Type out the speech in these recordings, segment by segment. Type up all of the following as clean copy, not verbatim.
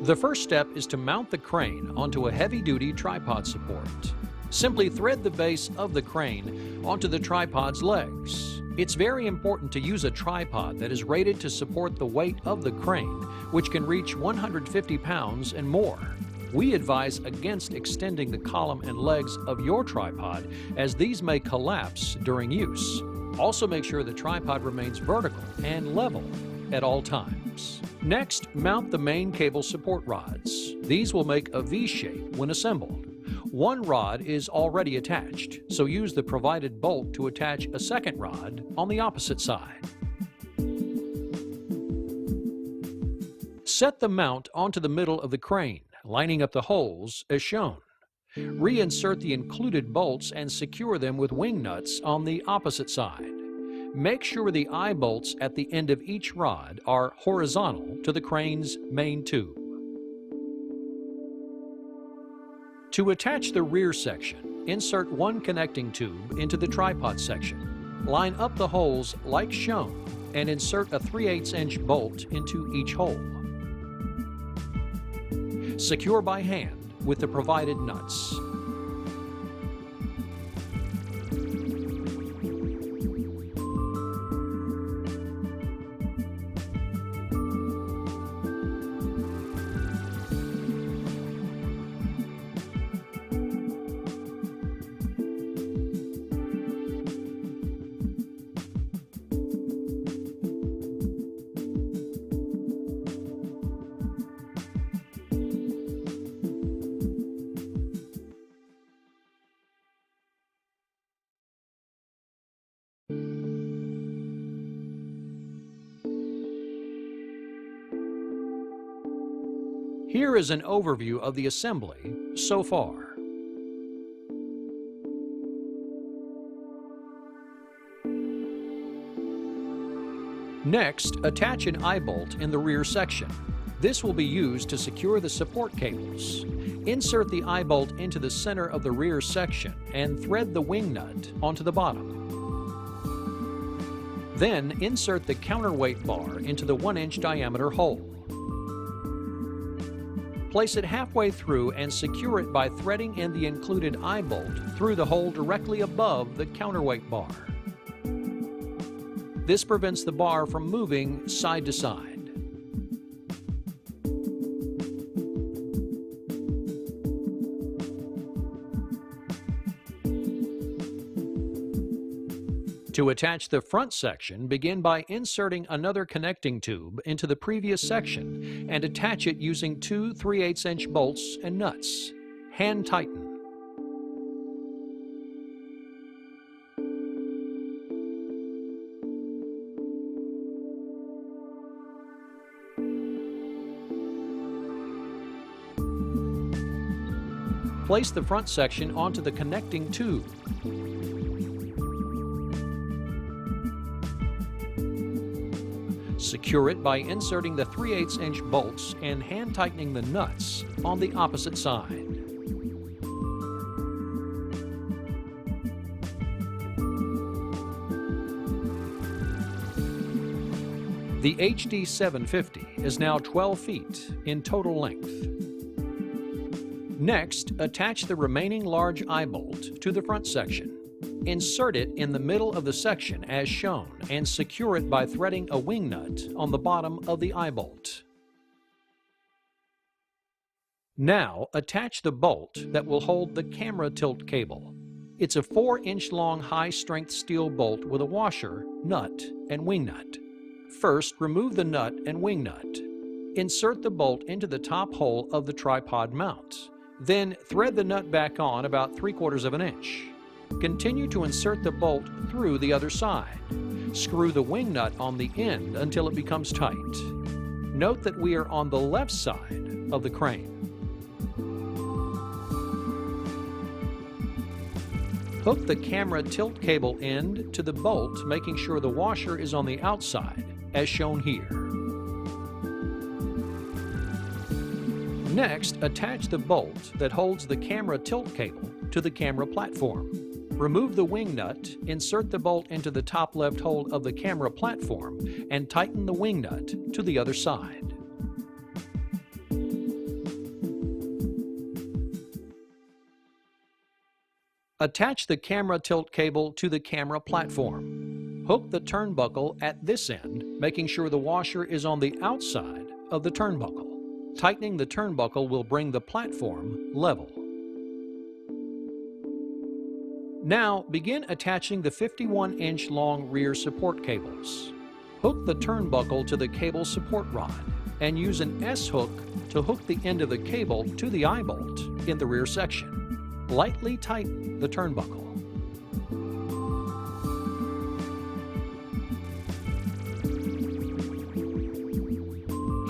The first step is to mount the crane onto a heavy-duty tripod support. Simply thread the base of the crane onto the tripod's legs. It's very important to use a tripod that is rated to support the weight of the crane, which can reach 150 pounds and more. We advise against extending the column and legs of your tripod, as these may collapse during use. Also, make sure the tripod remains vertical and level at all times. Next, mount the main cable support rods. These will make a V shape when assembled. One rod is already attached, so use the provided bolt to attach a second rod on the opposite side. Set the mount onto the middle of the crane, lining up the holes as shown. Reinsert the included bolts and secure them with wing nuts on the opposite side. Make sure the eye bolts at the end of each rod are horizontal to the crane's main tube. To attach the rear section, insert one connecting tube into the tripod section. Line up the holes like shown and insert a 3/8" bolt into each hole. Secure by hand with the provided nuts. Here is an overview of the assembly so far. Next, attach an eye bolt in the rear section. This will be used to secure the support cables. Insert the eye bolt into the center of the rear section and thread the wing nut onto the bottom. Then insert the counterweight bar into the 1-inch diameter hole. Place it halfway through and secure it by threading in the included eye bolt through the hole directly above the counterweight bar. This prevents the bar from moving side to side. To attach the front section, begin by inserting another connecting tube into the previous section and attach it using two 3/8" bolts and nuts. Hand tighten. Place the front section onto the connecting tube. Secure it by inserting the 3/8" bolts and hand tightening the nuts on the opposite side. The HD 750 is now 12 feet in total length. Next, attach the remaining large eye bolt to the front section. Insert it in the middle of the section as shown and secure it by threading a wing nut on the bottom of the eye bolt. Now, attach the bolt that will hold the camera tilt cable. It's a 4-inch long high-strength steel bolt with a washer, nut, and wing nut. First, remove the nut and wing nut. Insert the bolt into the top hole of the tripod mount. Then, thread the nut back on about 3/4 inch. Continue to insert the bolt through the other side. Screw the wing nut on the end until it becomes tight. Note that we are on the left side of the crane. Hook the camera tilt cable end to the bolt, making sure the washer is on the outside, as shown here. Next, attach the bolt that holds the camera tilt cable to the camera platform. Remove the wing nut, insert the bolt into the top left hole of the camera platform, and tighten the wing nut to the other side. Attach the camera tilt cable to the camera platform. Hook the turnbuckle at this end, making sure the washer is on the outside of the turnbuckle. Tightening the turnbuckle will bring the platform level. Now begin attaching the 51-inch long rear support cables. Hook the turnbuckle to the cable support rod and use an S-hook to hook the end of the cable to the eye bolt in the rear section. Lightly tighten the turnbuckle.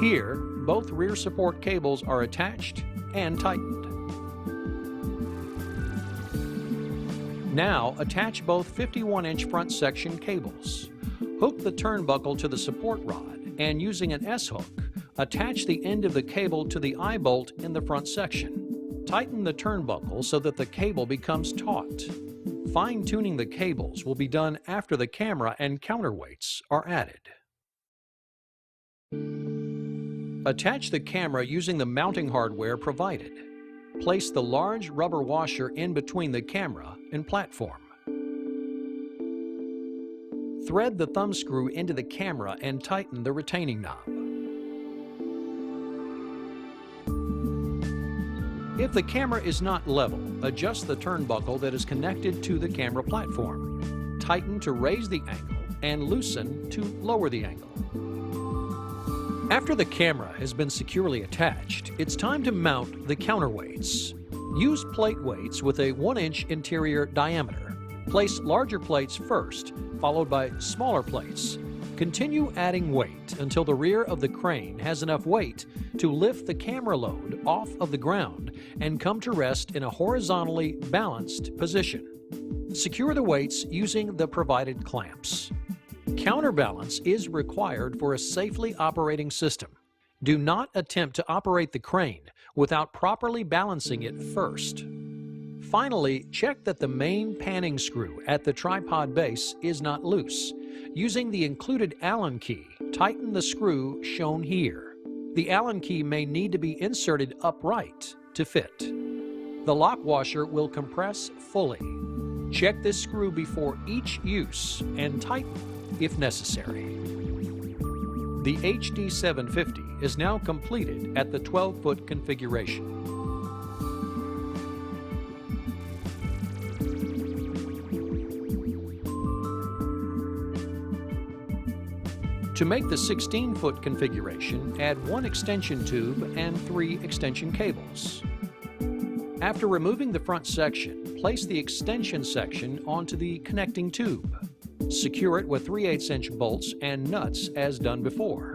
Here, both rear support cables are attached and tightened. Now attach both 51-inch front section cables. Hook the turnbuckle to the support rod and using an S-hook, attach the end of the cable to the eye bolt in the front section. Tighten the turnbuckle so that the cable becomes taut. Fine-tuning the cables will be done after the camera and counterweights are added. Attach the camera using the mounting hardware provided. Place the large rubber washer in between the camera and platform. Thread the thumb screw into the camera and tighten the retaining knob. If the camera is not level, adjust the turnbuckle that is connected to the camera platform. Tighten to raise the angle and loosen to lower the angle. After the camera has been securely attached, it's time to mount the counterweights. Use plate weights with a 1-inch interior diameter. Place larger plates first, followed by smaller plates. Continue adding weight until the rear of the crane has enough weight to lift the camera load off of the ground and come to rest in a horizontally balanced position. Secure the weights using the provided clamps. Counterbalance is required for a safely operating system. Do not attempt to operate the crane without properly balancing it first. Finally, check that the main panning screw at the tripod base is not loose. Using the included Allen key, tighten the screw shown here. The Allen key may need to be inserted upright to fit. The lock washer will compress fully. Check this screw before each use and tighten if necessary. The HD750 is now completed at the 12-foot configuration. To make the 16-foot configuration, add 1 extension tube and 3 extension cables. After removing the front section, place the extension section onto the connecting tube. Secure it with 3/8-inch bolts and nuts as done before.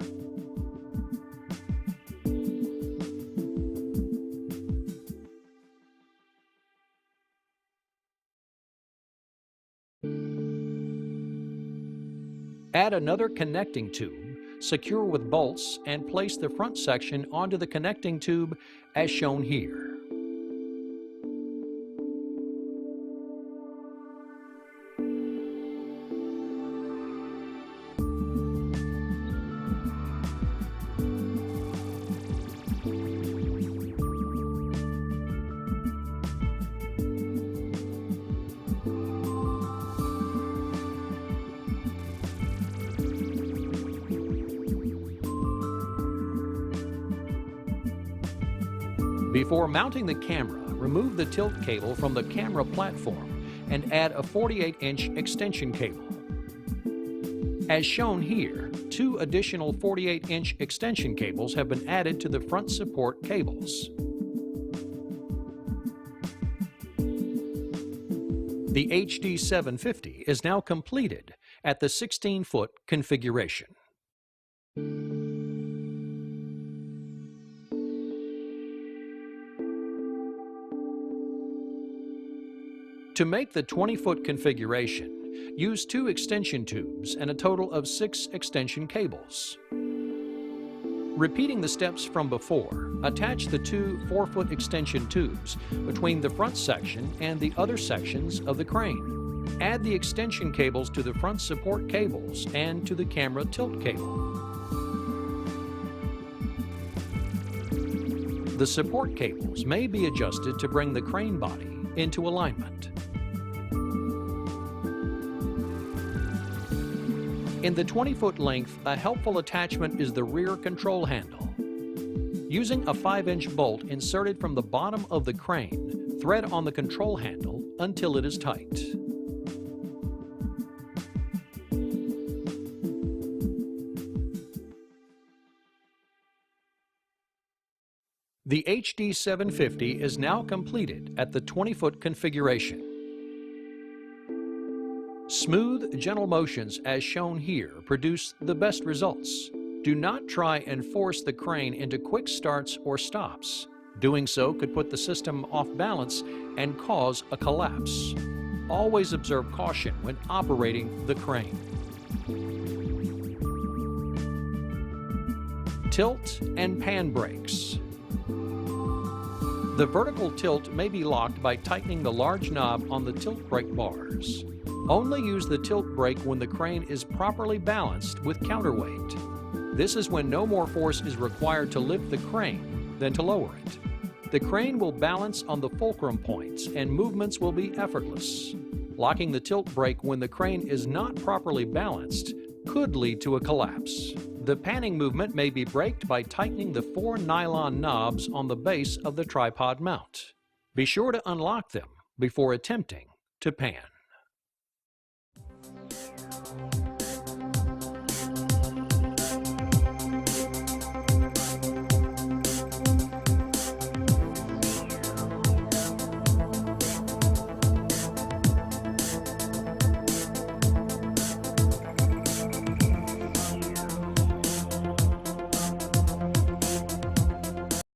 Add another connecting tube, secure with bolts, and place the front section onto the connecting tube as shown here. Before mounting the camera, remove the tilt cable from the camera platform and add a 48-inch extension cable. As shown here, 2 additional 48-inch extension cables have been added to the front support cables. The HD750 is now completed at the 16-foot configuration. To make the 20-foot configuration, use 2 extension tubes and a total of 6 extension cables. Repeating the steps from before, attach the 2 4-foot extension tubes between the front section and the other sections of the crane. Add the extension cables to the front support cables and to the camera tilt cable. The support cables may be adjusted to bring the crane body into alignment. In the 20-foot length, a helpful attachment is the rear control handle. Using a 5-inch bolt inserted from the bottom of the crane, thread on the control handle until it is tight. The HD 750 is now completed at the 20-foot configuration. Smooth, gentle motions as shown here produce the best results. Do not try and force the crane into quick starts or stops. Doing so could put the system off balance and cause a collapse. Always observe caution when operating the crane. Tilt and pan brakes. The vertical tilt may be locked by tightening the large knob on the tilt brake bars. Only use the tilt brake when the crane is properly balanced with counterweight. This is when no more force is required to lift the crane than to lower it. The crane will balance on the fulcrum points and movements will be effortless. Locking the tilt brake when the crane is not properly balanced could lead to a collapse. The panning movement may be braked by tightening the 4 nylon knobs on the base of the tripod mount. Be sure to unlock them before attempting to pan.